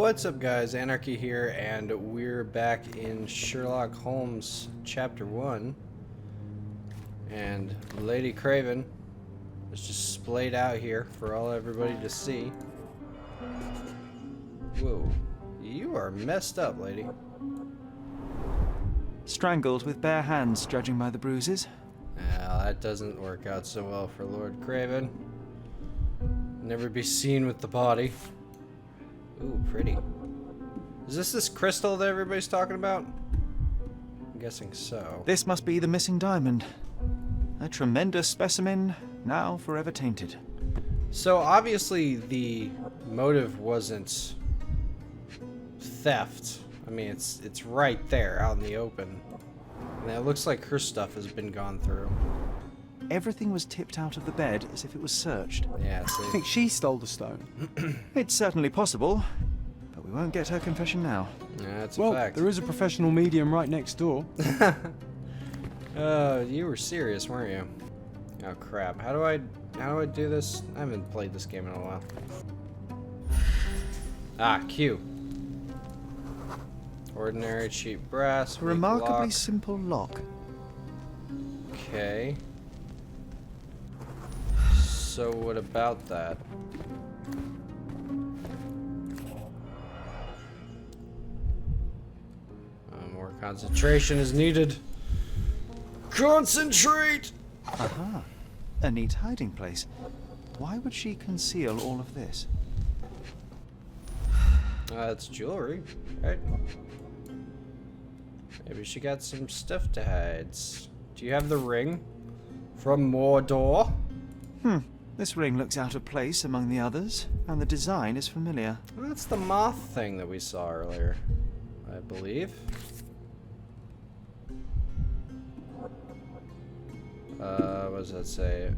What's up, guys? Anarchy here, and we're back in Sherlock Holmes Chapter 1. And Lady Craven is just splayed out here for everybody to see. Whoa. You are messed up, lady. Strangled with bare hands, judging by the bruises. Well, that doesn't work out so well for Lord Craven. Never be seen with the body. Ooh, pretty. Is this crystal that everybody's talking about? I'm guessing so. This must be the missing diamond. A tremendous specimen, now forever tainted. So obviously the motive wasn't theft. I mean, it's right there out in the open. And it looks like her stuff has been gone through. Everything was tipped out of the bed as if it was searched. Yeah, see. I think she stole the stone. It's certainly possible, but we won't get her confession now. Yeah, that's a Well, fact. there is a professional medium right next door. You were serious, weren't you? Oh crap. How do I do this? I haven't played this game in a while. Ah, Q. Ordinary cheap brass. A remarkably lock. simple lock. Okay. So what about that? More concentration is needed. Concentrate! Aha. A neat hiding place. Why would she conceal all of this? It's jewelry, right? Maybe she got some stuff to hide. Do you have the ring from Mordor? This ring looks out of place among the others, and the design is familiar. That's the moth thing that we saw earlier, I believe. What does that say?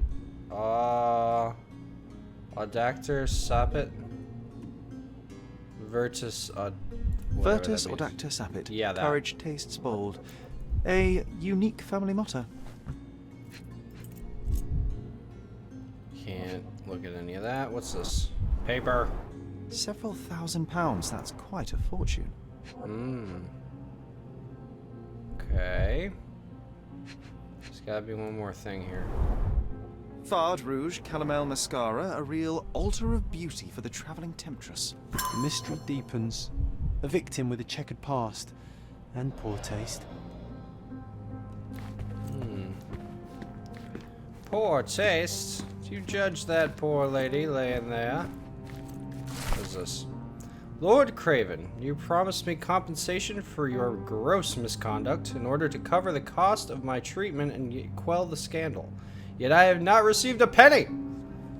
Audactor sapit? Virtus Virtus Audactor Sapit. Yeah, that. Courage tastes bold. A unique family motto. Can't look at any of that. What's this? Paper. Several £1,000s, that's quite a fortune. Okay. There's gotta be one more thing here. Fard Rouge Calomel Mascara, a real altar of beauty for the travelling temptress. The mystery deepens. A victim with a checkered past and poor taste. Poor taste. Do you judge that poor lady laying there? What is this? Lord Craven, you promised me compensation for your gross misconduct in order to cover the cost of my treatment and quell the scandal. Yet I have not received a penny!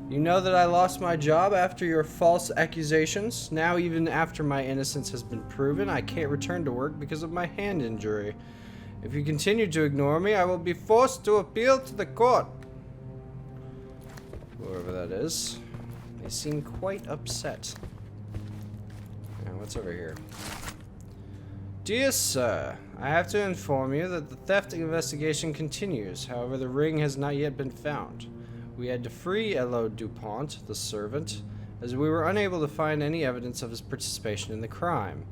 You know that I lost my job after your false accusations. Now, even after my innocence has been proven, I can't return to work because of my hand injury. If you continue to ignore me, I will be forced to appeal to the court. Whoever that is. They seem quite upset. Now, what's over here? Dear sir, I have to inform you that the theft investigation continues. However, the ring has not yet been found. We had to free Elo Dupont, the servant, as we were unable to find any evidence of his participation in the crime.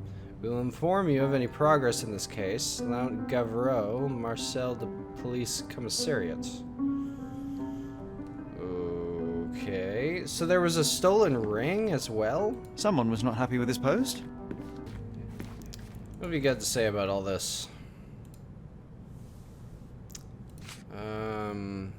We will inform you of any progress in this case. Lount Gavreau, Marcel de Police Commissariat. Okay, so there was a stolen ring as well? Someone was not happy with his post. What have you got to say about all this? I'm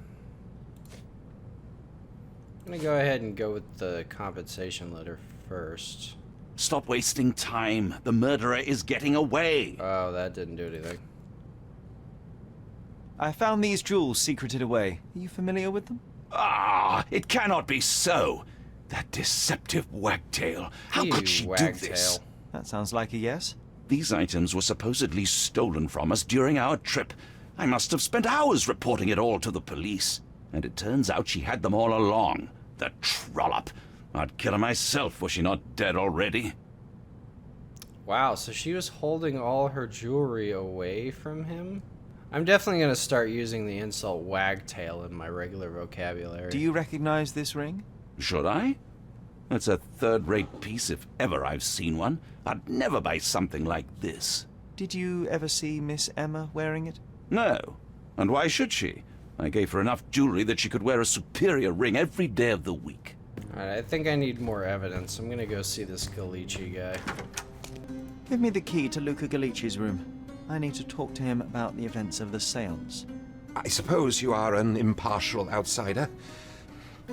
gonna go ahead and go with the compensation letter first. Stop wasting time. The murderer is getting away. Oh, that didn't do anything. I found these jewels secreted away. Are you familiar with them? Ah, it cannot be so. That deceptive wagtail. How could she do this? That sounds like a yes. These items were supposedly stolen from us during our trip. I must have spent hours reporting it all to the police. And it turns out she had them all along. The trollop. I'd kill her myself were she not dead already. Wow, so she was holding all her jewelry away from him? I'm definitely going to start using the insult wagtail in my regular vocabulary. Do you recognize this ring? Should I? It's a third-rate piece if ever I've seen one. I'd never buy something like this. Did you ever see Miss Emma wearing it? No. And why should she? I gave her enough jewelry that she could wear a superior ring every day of the week. Alright, I think I need more evidence. I'm gonna go see this Galici guy. Give me the key to Luca Galici's room. I need to talk to him about the events of the séance. I suppose you are an impartial outsider.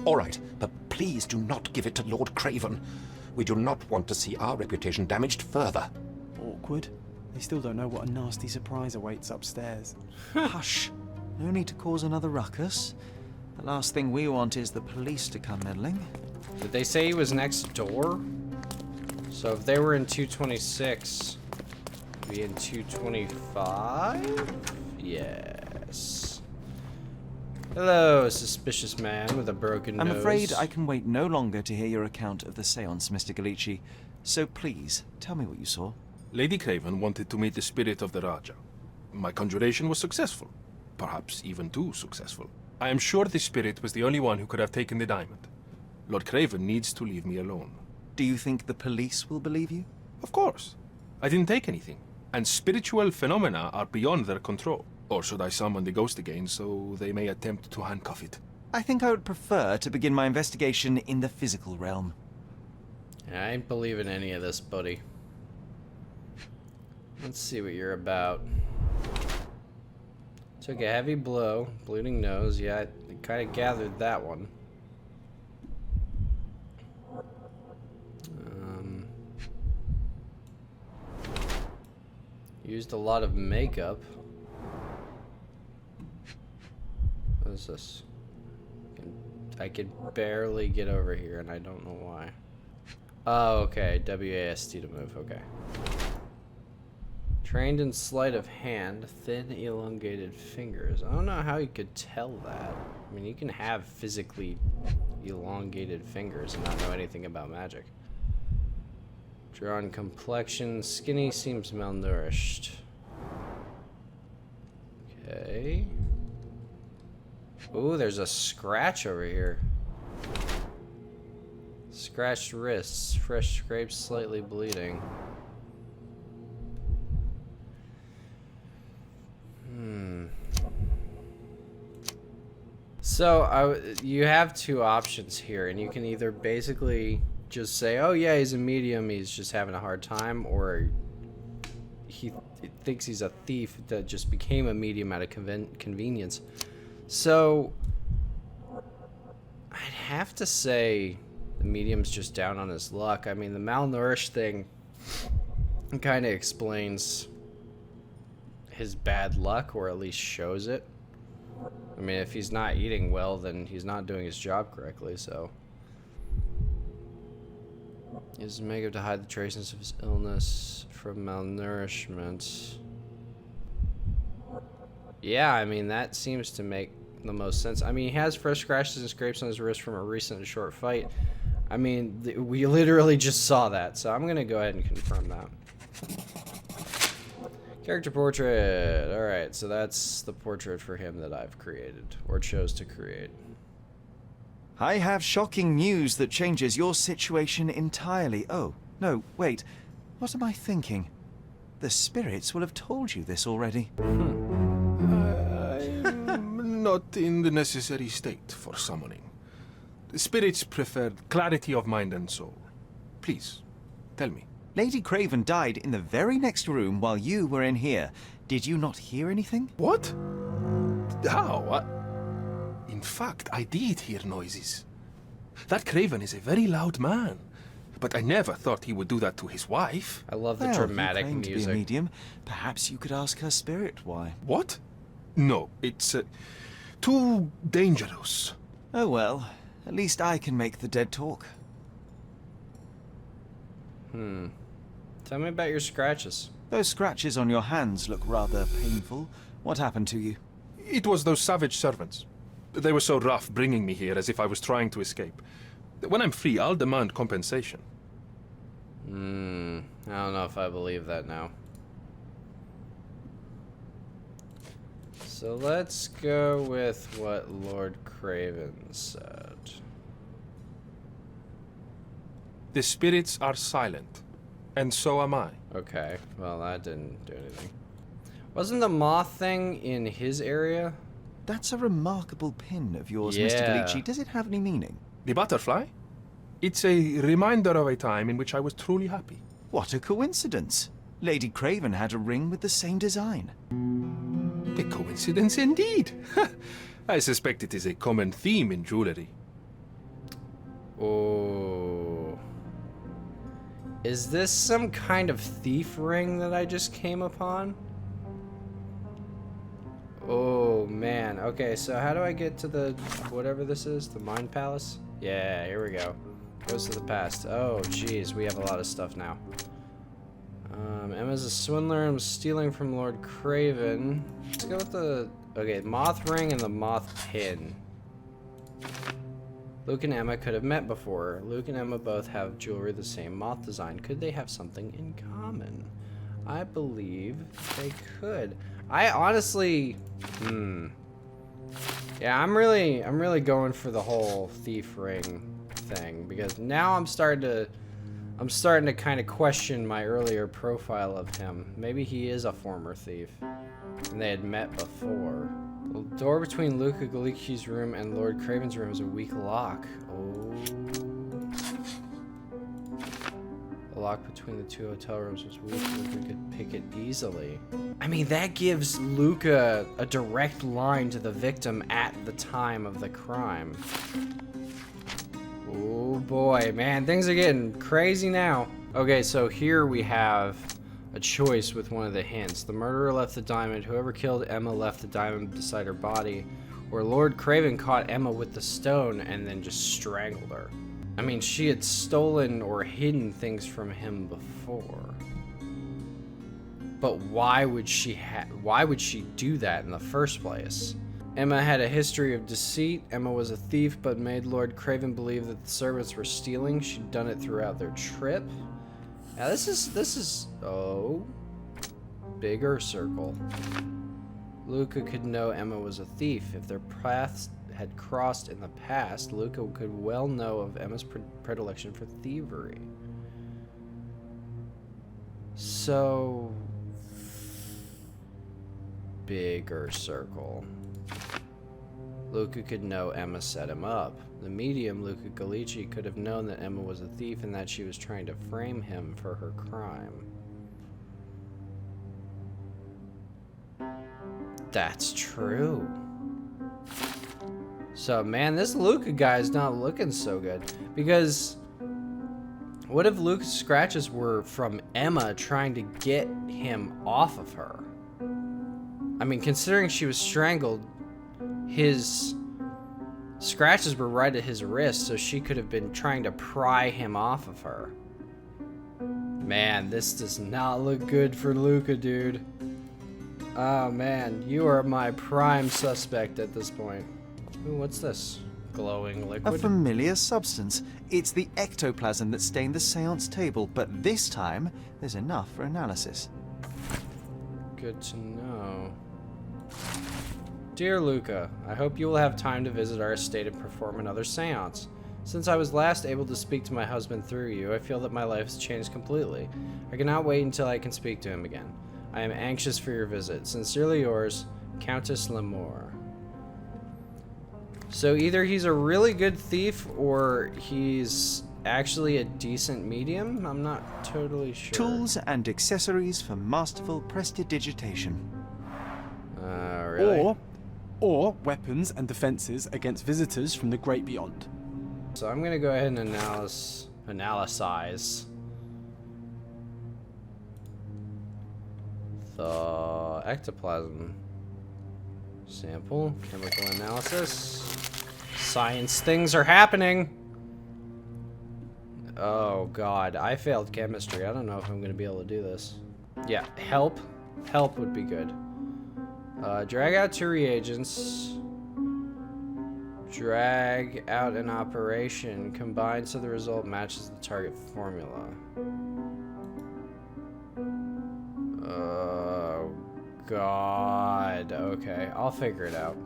All right, but please do not give it to Lord Craven. We do not want to see our reputation damaged further. Awkward. They still don't know what a nasty surprise awaits upstairs. Hush. No need to cause another ruckus. The last thing we want is the police to come meddling. Did they say he was next door? So if they were in 226, be in 225? Yes. Hello, suspicious man with a broken nose. I'm afraid I can wait no longer to hear your account of the séance, Mr. Galici. So please, tell me what you saw. Lady Craven wanted to meet the spirit of the Raja. My conjuration was successful. Perhaps even too successful. I am sure the spirit was the only one who could have taken the diamond. Lord Craven needs to leave me alone. Do you think the police will believe you? Of course. I didn't take anything. And spiritual phenomena are beyond their control. Or should I summon the ghost again so they may attempt to handcuff it? I think I would prefer to begin my investigation in the physical realm. I ain't believing any of this, buddy. Let's see what you're about. Took a heavy blow, bleeding nose. Yeah, I kind of gathered that one. Used a lot of makeup. What is this? I can barely get over here, and I don't know why. Oh, okay. WASD to move. Okay. Trained in sleight of hand, thin, elongated fingers. I don't know how you could tell that. I mean, you can have physically elongated fingers and not know anything about magic. Drawn complexion, skinny, seems malnourished. Okay. Ooh, there's a scratch over here. Scratched wrists, fresh scrapes, slightly bleeding. So you have two options here, and you can either basically just say, oh yeah, he's a medium, he's just having a hard time, or he thinks he's a thief that just became a medium out of convenience. So I'd have to say the medium's just down on his luck. I mean, the malnourished thing kind of explains his bad luck, or at least shows it. I mean, if he's not eating well, then he's not doing his job correctly, so. Uses makeup to hide the traces of his illness from malnourishment. Yeah, I mean, that seems to make the most sense. I mean, he has fresh scratches and scrapes on his wrist from a recent short fight. I mean, we literally just saw that, so I'm gonna go ahead and confirm that. Character portrait. Alright, so that's the portrait for him that I've created, or chose to create. I have shocking news that changes your situation entirely. Oh, no, wait. What am I thinking? The spirits will have told you this already. I'm not in the necessary state for summoning. The spirits prefer clarity of mind and soul. Please, tell me. Lady Craven died in the very next room while you were in here. Did you not hear anything? What? How? In fact, I did hear noises. That Craven is a very loud man, but I never thought he would do that to his wife. I love the Well, dramatic you claim to be a music. medium. Perhaps you could ask her spirit why. What? No, it's too dangerous. Oh well, at least I can make the dead talk. Tell me about your scratches. Those scratches on your hands look rather painful. What happened to you? It was those savage servants. They were so rough bringing me here as if I was trying to escape. When I'm free, I'll demand compensation. I don't know if I believe that now. So let's go with what Lord Craven said. The spirits are silent, and so am I. Okay, well that didn't do anything. Wasn't the moth thing in his area? That's a remarkable pin of yours, Yeah. Mr. Galici. Does it have any meaning? The butterfly? It's a reminder of a time in which I was truly happy. What a coincidence. Lady Craven had a ring with the same design. A coincidence indeed. I suspect it is a common theme in jewelry. Oh. Is this some kind of thief ring that I just came upon? Oh, man. Okay, so how do I get to the, whatever this is, the Mind Palace? Yeah, here we go. Goes to the past. Oh, jeez, we have a lot of stuff now. Emma's a swindler and was stealing from Lord Craven. Let's go with the, okay, moth ring and the moth pin. Luke and Emma could have met before. Luke and Emma both have jewelry the same moth design. Could they have something in common? I believe they could. I honestly, yeah, I'm really going for the whole thief ring thing because now I'm starting to kind of question my earlier profile of him. Maybe he is a former thief, and they had met before. The door between Luca Galici's room and Lord Craven's room is a weak lock. Oh. The lock between the two hotel rooms was weak. Luca could pick it easily. I mean, that gives Luca a direct line to the victim at the time of the crime. Oh boy, man, things are getting crazy now. Okay, so here we have a choice with one of the hints. The murderer left the diamond. Whoever killed Emma left the diamond beside her body. Or Lord Craven caught Emma with the stone and then just strangled her. I mean, she had stolen or hidden things from him before. But why would she do that in the first place? Emma had a history of deceit. Emma was a thief, but made Lord Craven believe that the servants were stealing. She'd done it throughout their trip. Now this is oh, bigger circle. Luca could know Emma was a thief. If their paths had crossed in the past, Luca could well know of Emma's predilection for thievery. So, bigger circle. Luca could know Emma set him up. The medium, Luca Galici, could have known that Emma was a thief and that she was trying to frame him for her crime. That's true. So, man, this Luca guy is not looking so good. Because, what if Luca's scratches were from Emma trying to get him off of her? I mean, considering she was strangled, his scratches were right at his wrist, so she could have been trying to pry him off of her. Man, this does not look good for Luca, dude. Oh, man, you are my prime suspect at this point. Ooh, what's this? Glowing A liquid? familiar substance. It's the ectoplasm that stained the seance table, but this time, there's enough for analysis. Good to know. Dear Luca, I hope you will have time to visit our estate and perform another seance. Since I was last able to speak to my husband through you, I feel that my life has changed completely. I cannot wait until I can speak to him again. I am anxious for your visit. Sincerely yours, Countess Lemore. So either he's a really good thief or he's actually a decent medium? I'm not totally sure. Tools and accessories for masterful prestidigitation. Really? Or weapons and defenses against visitors from the great beyond. So I'm gonna go ahead and analyze the ectoplasm sample. Chemical analysis. Science things are happening. Oh god, I failed chemistry. I don't know if I'm gonna be able to do this. Yeah, help would be good. Drag out 2 reagents. Drag out an operation. Combine so the result matches the target formula. Oh, God. Okay, I'll figure it out.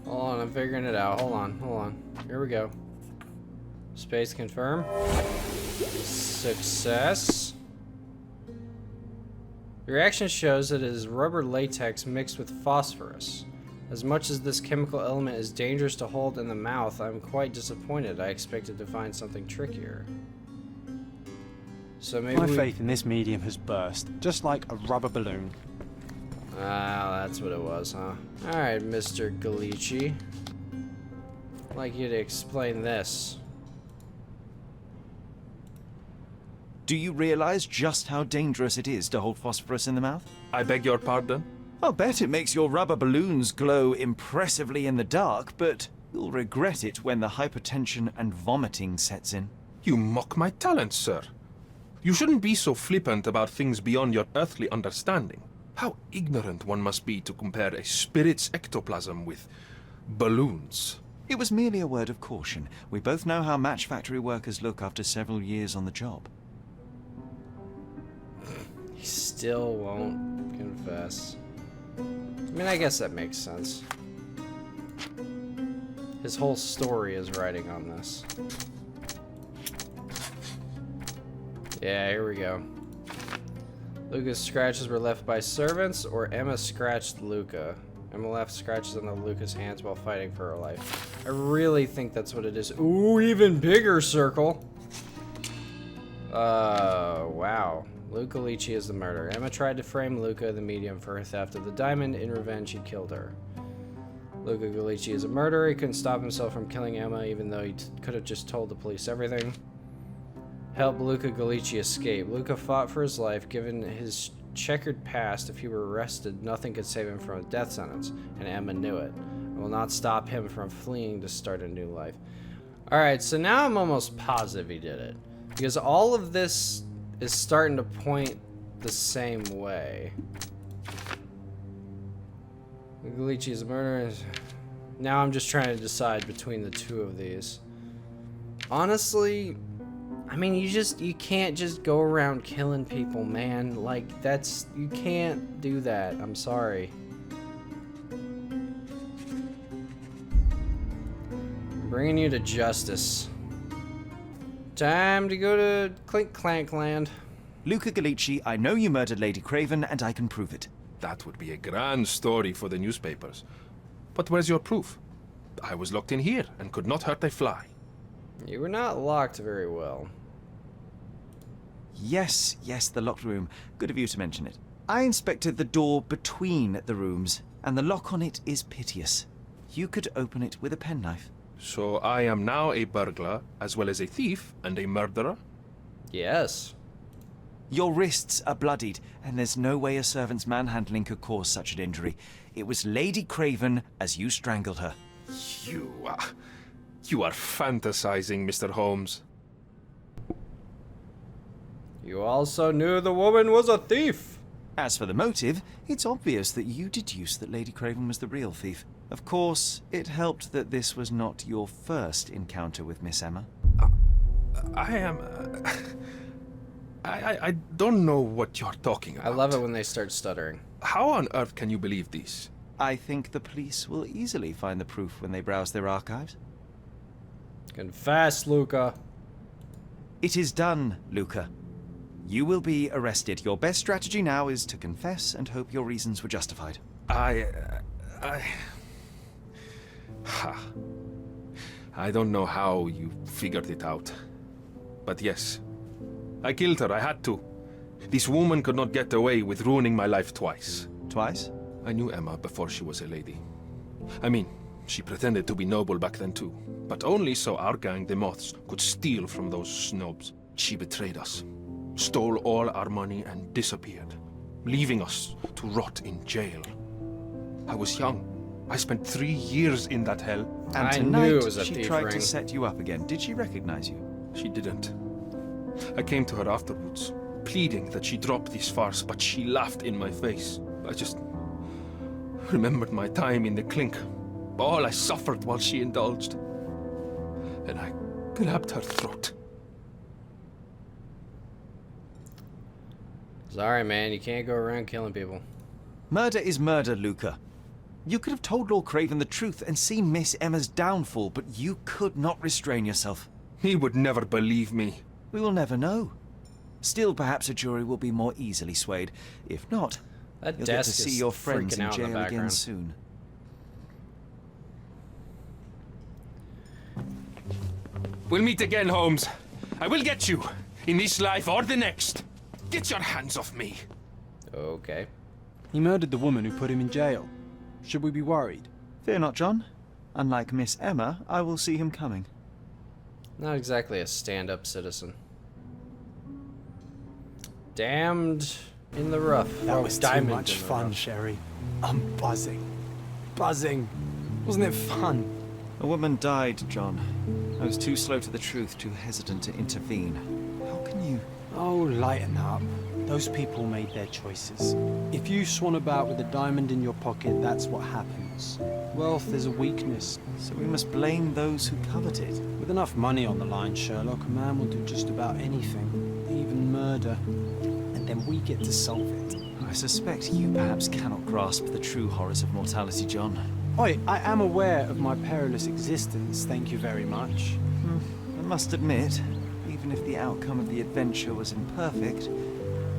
Hold on, I'm figuring it out. Hold on. Here we go. Space confirm. Success. The reaction shows that it is rubber latex mixed with phosphorus. As much as this chemical element is dangerous to hold in the mouth, I'm quite disappointed. I expected to find something trickier. So maybe My faith in this medium has burst, just like a rubber balloon. Ah, that's what it was, huh? Alright, Mr. Galici. I'd like you to explain this. Do you realize just how dangerous it is to hold phosphorus in the mouth? I beg your pardon? I'll bet it makes your rubber balloons glow impressively in the dark, but you'll regret it when the hypertension and vomiting sets in. You mock my talents, sir. You shouldn't be so flippant about things beyond your earthly understanding. How ignorant one must be to compare a spirit's ectoplasm with balloons. It was merely a word of caution. We both know how match factory workers look after several years on the job. He still won't confess. I mean, I guess that makes sense. His whole story is riding on this. Yeah, here we go. Luca's scratches were left by servants, or Emma scratched Luca. Emma left scratches on Luca's hands while fighting for her life. I really think that's what it is. Ooh, even bigger circle. Wow. Luca Galici is the murderer. Emma tried to frame Luca, the medium, for her theft of the diamond. In revenge, he killed her. Luca Galici is a murderer. He couldn't stop himself from killing Emma, even though he could have just told the police everything. Help Luca Galici escape. Luca fought for his life. Given his checkered past, if he were arrested, nothing could save him from a death sentence, and Emma knew it. It will not stop him from fleeing to start a new life. Alright, so now I'm almost positive he did it. Because all of this is starting to point the same way. Galici is a murderer. Now I'm just trying to decide between the two of these. Honestly, I mean, you can't just go around killing people, man. Like, you can't do that. I'm sorry. I'm bringing you to justice. Time to go to Clink Clank Land. Luca Galici, I know you murdered Lady Craven, and I can prove it. That would be a grand story for the newspapers. But where's your proof? I was locked in here and could not hurt a fly. You were not locked very well. Yes, the locked room. Good of you to mention it. I inspected the door between the rooms, and the lock on it is piteous. You could open it with a penknife. So I am now a burglar, as well as a thief and a murderer? Yes. Your wrists are bloodied, and there's no way a servant's manhandling could cause such an injury. It was Lady Craven as you strangled her. You are fantasizing, Mr. Holmes. You also knew the woman was a thief. As for the motive, it's obvious that you deduced that Lady Craven was the real thief. Of course, it helped that this was not your first encounter with Miss Emma. I don't know what you're talking about. I love it when they start stuttering. How on earth can you believe this? I think the police will easily find the proof when they browse their archives. Confess, Luca. It is done, Luca. You will be arrested. Your best strategy now is to confess and hope your reasons were justified. I don't know how you figured it out. But yes, I killed her. I had to. This woman could not get away with ruining my life twice. Twice? I knew Emma before she was a lady. I mean, she pretended to be noble back then too. But only so our gang, the Moths, could steal from those snobs. She betrayed us, stole all our money and disappeared, leaving us to rot in jail. I was young. I spent 3 years in that hell. And I tonight, knew it was a she thief tried ring. to set you up again. Did she recognize you? She didn't. I came to her afterwards, pleading that she drop this farce, but she laughed in my face. I just remembered my time in the clink, all I suffered while she indulged. And I grabbed her throat. Sorry, man. You can't go around killing people. Murder is murder, Luca. You could have told Lord Craven the truth and seen Miss Emma's downfall, but you could not restrain yourself. He would never believe me. We will never know. Still, perhaps a jury will be more easily swayed. If not, That you'll get to desk see is your friends freaking in out in the jail again background. soon. We'll meet again, Holmes. I will get you, in this life or the next. Get your hands off me. Okay. He murdered the woman who put him in jail. Should we be worried? Fear not, John. Unlike Miss Emma, I will see him coming. Not exactly a stand-up citizen. Damned in the rough. That Oh, was too diamond much in the fun, rough. Sherry. I'm buzzing. Buzzing. Wasn't it fun? A woman died, John. I was too slow to the truth, too hesitant to intervene. How can you... Oh, lighten up. Those people made their choices. If you swan about with a diamond in your pocket, that's what happens. Wealth is a weakness. So we must blame those who covet it. With enough money on the line, Sherlock, a man will do just about anything, even murder. And then we get to solve it. I suspect you perhaps cannot grasp the true horrors of mortality, John. Oi, I am aware of my perilous existence, thank you very much. I must admit, even if the outcome of the adventure was imperfect,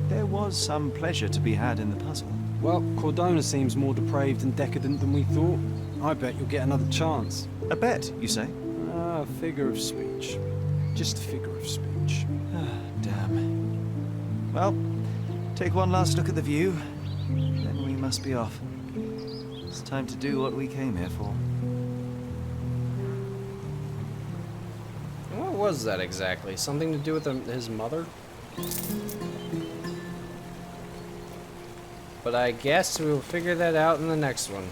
there was some pleasure to be had in the puzzle. Well, Cordona seems more depraved and decadent than we thought. I bet you'll get another chance. A bet, you say? Ah, figure of speech. Just a figure of speech. Damn. Well, take one last look at the view, then we must be off. It's time to do what we came here for. What was that exactly? Something to do with his mother? But I guess we will figure that out in the next one.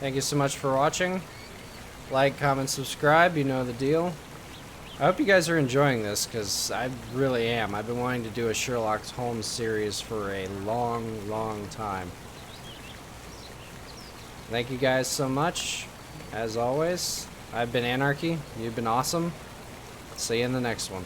Thank you so much for watching. Like, comment, subscribe, you know the deal. I hope you guys are enjoying this, because I really am. I've been wanting to do a Sherlock Holmes series for a long, long time. Thank you guys so much. As always, I've been Anarchy. You've been awesome. See you in the next one.